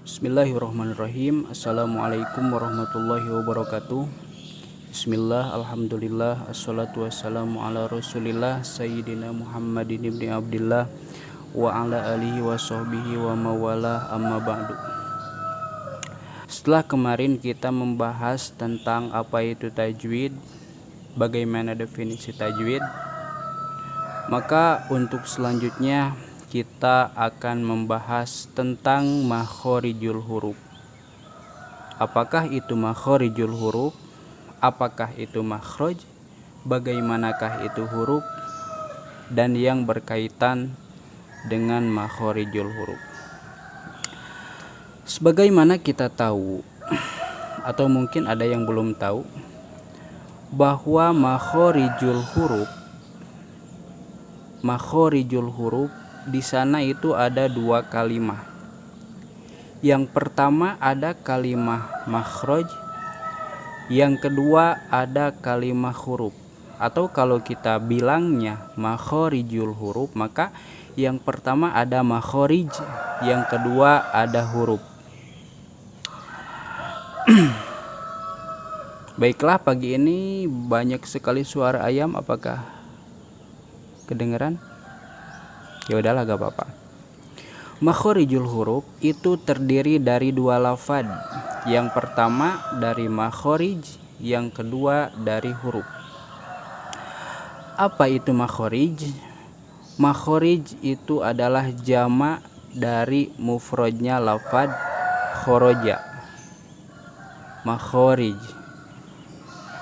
Bismillahirrahmanirrahim. Assalamualaikum warahmatullahi wabarakatuh. Bismillah, alhamdulillah, assalatu wassalamu ala rasulillah Sayyidina Muhammadin ibni Abdillah wa ala alihi wa sahbihi wa mawalah, amma ba'du. Setelah kemarin kita membahas tentang apa itu tajwid, bagaimana definisi tajwid, maka untuk selanjutnya kita akan membahas tentang makhorijul huruf. Apakah itu makhorijul huruf? Apakah itu makhroj? Bagaimanakah itu huruf? Dan yang berkaitan dengan makhorijul huruf. Sebagaimana kita tahu, atau mungkin ada yang belum tahu, bahwa makhorijul huruf di sana itu ada dua kalimah. Yang pertama ada kalimah makhroj, yang kedua ada kalimah huruf. Atau kalau kita bilangnya makhorijul huruf, maka yang pertama ada makhroj, yang kedua ada huruf. Baiklah, pagi ini banyak sekali suara ayam, apakah kedengeran? Ya udahlah, gak apa-apa. Makhorijul huruf itu terdiri dari dua lafad. Yang pertama dari makhorij, yang kedua dari huruf. Apa itu makhorij? Makhorij itu adalah jamak dari mufrodnya lafad khoroja. Makhorij,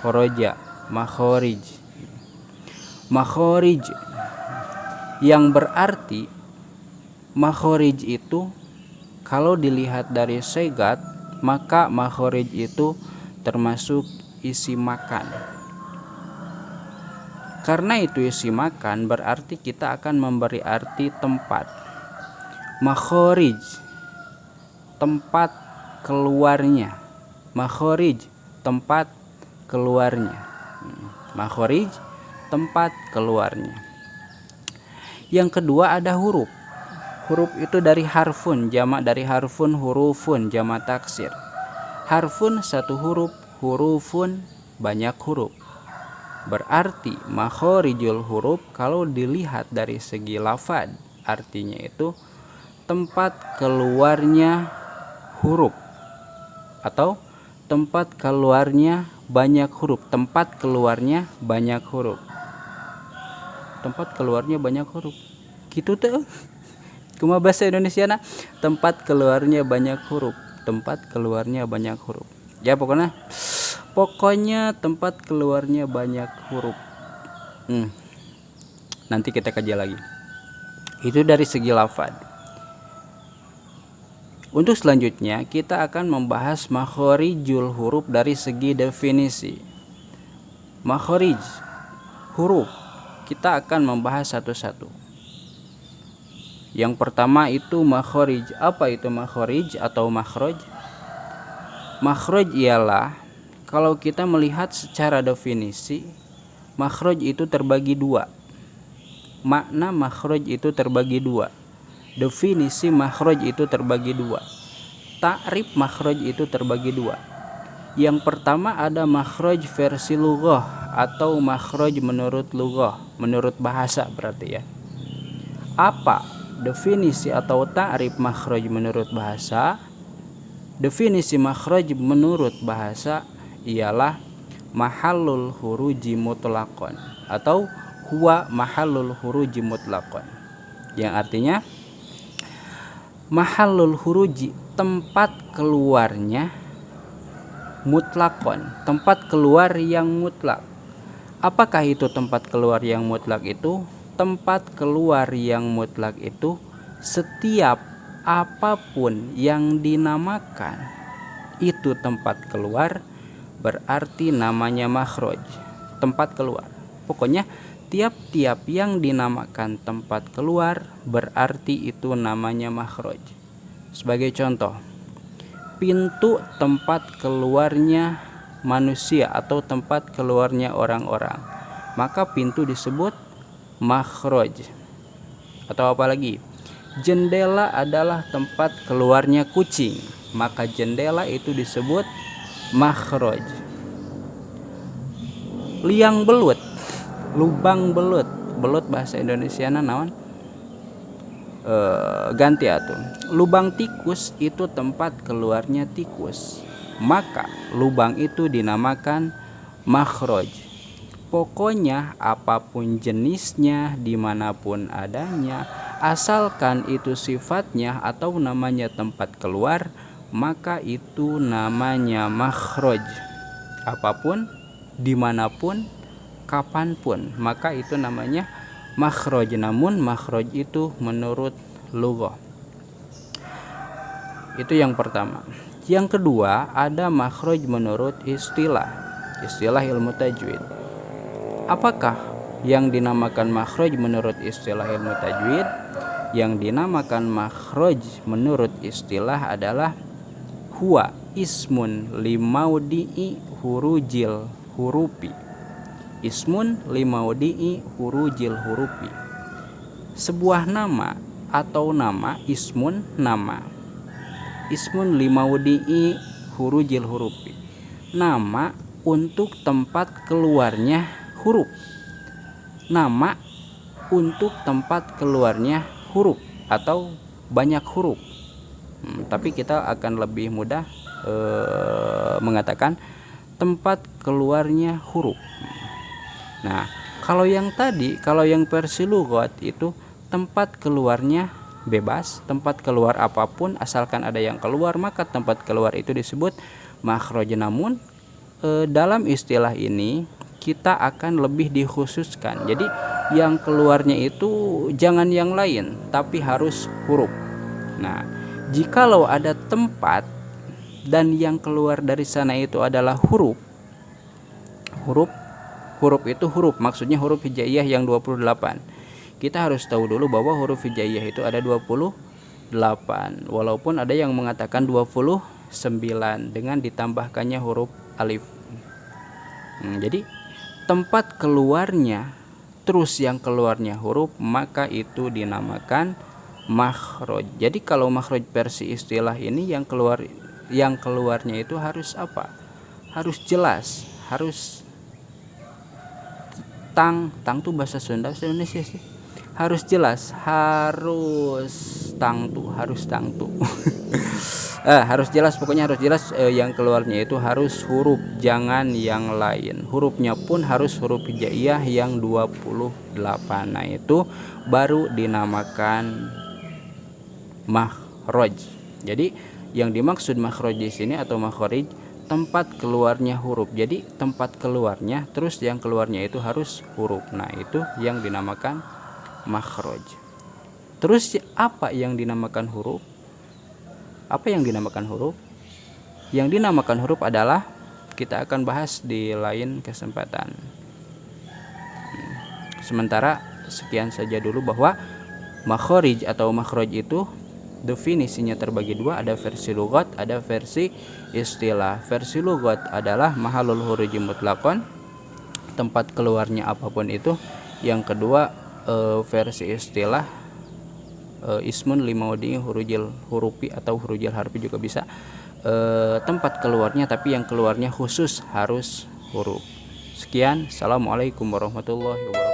khoroja, makhorij. Makhorij yang berarti makhroj itu kalau dilihat dari segat, maka makhroj itu termasuk isi makan. Karena itu isi makan, berarti kita akan memberi arti tempat. Makhroj, tempat keluarnya. Makhroj, tempat keluarnya. Makhroj, tempat keluarnya. Yang kedua ada huruf. Huruf itu dari harfun, jamak dari harfun, hurufun, jamak taksir. Harfun satu huruf, hurufun banyak huruf. Berarti makhorijul huruf kalau dilihat dari segi lafad, artinya itu tempat keluarnya huruf atau tempat keluarnya banyak huruf. Tempat keluarnya banyak huruf. Tempat keluarnya banyak huruf. Gitu tuh. Cuma bahasa Indonesia nah, tempat keluarnya banyak huruf. Tempat keluarnya banyak huruf. Ya pokoknya tempat keluarnya banyak huruf. Nanti kita kaji lagi. Itu dari segi lafad. Untuk selanjutnya kita akan membahas makhorijul huruf dari segi definisi. Makhorij huruf kita akan membahas satu-satu. Yang pertama itu makhroj. Apa itu makhroj atau makhroj? Makhroj ialah, kalau kita melihat secara definisi, makhroj itu terbagi dua. Makna makhroj itu terbagi dua. Definisi makhroj itu terbagi dua. Ta'rif makhroj itu terbagi dua. Yang pertama ada makhroj versi lughah atau makhroj menurut lughah, menurut bahasa berarti ya. Apa definisi atau ta'rif makhroj menurut bahasa? Definisi makhroj menurut bahasa ialah mahallul huruji mutlaqan atau huwa mahallul huruji mutlaqan. Yang artinya mahallul huruji, tempat keluarnya mutlakon, tempat keluar yang mutlak. Apakah itu tempat keluar yang mutlak itu? Tempat keluar yang mutlak itu setiap apapun yang dinamakan itu tempat keluar, berarti namanya makhroj. Tempat keluar. Pokoknya tiap-tiap yang dinamakan tempat keluar berarti itu namanya makhroj. Sebagai contoh, pintu tempat keluarnya manusia atau tempat keluarnya orang-orang, maka pintu disebut makhroj. Atau apalagi Jendela adalah tempat keluarnya kucing, maka jendela itu disebut makhraj. Liang belut, lubang belut, belut bahasa Indonesiana naon? Ganti atuh. Lubang tikus itu tempat keluarnya tikus, maka lubang itu dinamakan makhraj. Pokoknya apapun jenisnya, dimanapun adanya, asalkan itu sifatnya atau namanya tempat keluar, maka itu namanya makhraj. Apapun, dimanapun, kapanpun, maka itu namanya makhraj. Namun makhraj itu menurut lughah. Itu yang pertama. Yang kedua, ada makhraj menurut istilah ilmu tajwid. Apakah yang dinamakan makhraj menurut istilah ilmu tajwid? Yang dinamakan makhraj menurut istilah adalah huwa ismun limaudi'i hurujil hurufi. Ismun limaudi'i hurujil hurufi. Sebuah nama atau nama, ismun nama. Ismun limaudi'i hurujil hurufi. Nama untuk tempat keluarnya huruf. Nama untuk tempat keluarnya huruf atau banyak huruf. Tapi kita akan lebih mudah mengatakan tempat keluarnya huruf. Nah, kalau yang tadi, kalau yang versi lughat itu tempat keluarnya bebas, tempat keluar apapun asalkan ada yang keluar, maka tempat keluar itu disebut makhraj. Namun dalam istilah ini kita akan lebih dikhususkan. Jadi yang keluarnya itu jangan yang lain, tapi harus huruf. Nah, jikalau ada tempat dan yang keluar dari sana itu adalah huruf itu huruf, maksudnya huruf hijaiyah yang 28. Kita harus tahu dulu bahwa huruf hijaiyah itu ada 28, walaupun ada yang mengatakan 29 dengan ditambahkannya huruf alif. Jadi tempat keluarnya terus yang keluarnya huruf, maka itu dinamakan makhraj. Jadi kalau makhraj versi istilah ini yang keluarnya itu harus apa? Harus jelas, harus tang tuh bahasa Sunda, bahasa Indonesia sih. Harus jelas, harus tang tuh harus jelas, pokoknya harus jelas. Yang keluarnya itu harus huruf, jangan yang lain. Hurufnya pun harus huruf hijaiyah yang 28. Nah, itu baru dinamakan makhraj. Jadi yang dimaksud makhraj di sini atau makhraj, tempat keluarnya huruf. Jadi tempat keluarnya terus yang keluarnya itu harus huruf. Nah, itu yang dinamakan makhraj. Terus apa yang dinamakan huruf? Apa yang dinamakan huruf? Yang dinamakan huruf adalah, kita akan bahas di lain kesempatan. Sementara sekian saja dulu bahwa makhraj atau makhraj itu definisinya terbagi dua, ada versi lughat, ada versi istilah. Versi lughat adalah mahallul huruji mutlaqan, tempat keluarnya apapun itu. Yang kedua versi istilah ismun limaudi hurujil hurufi atau hurujil harfi juga bisa, tempat keluarnya tapi yang keluarnya khusus harus huruf. Sekian, assalamualaikum warahmatullahi wabarakatuh.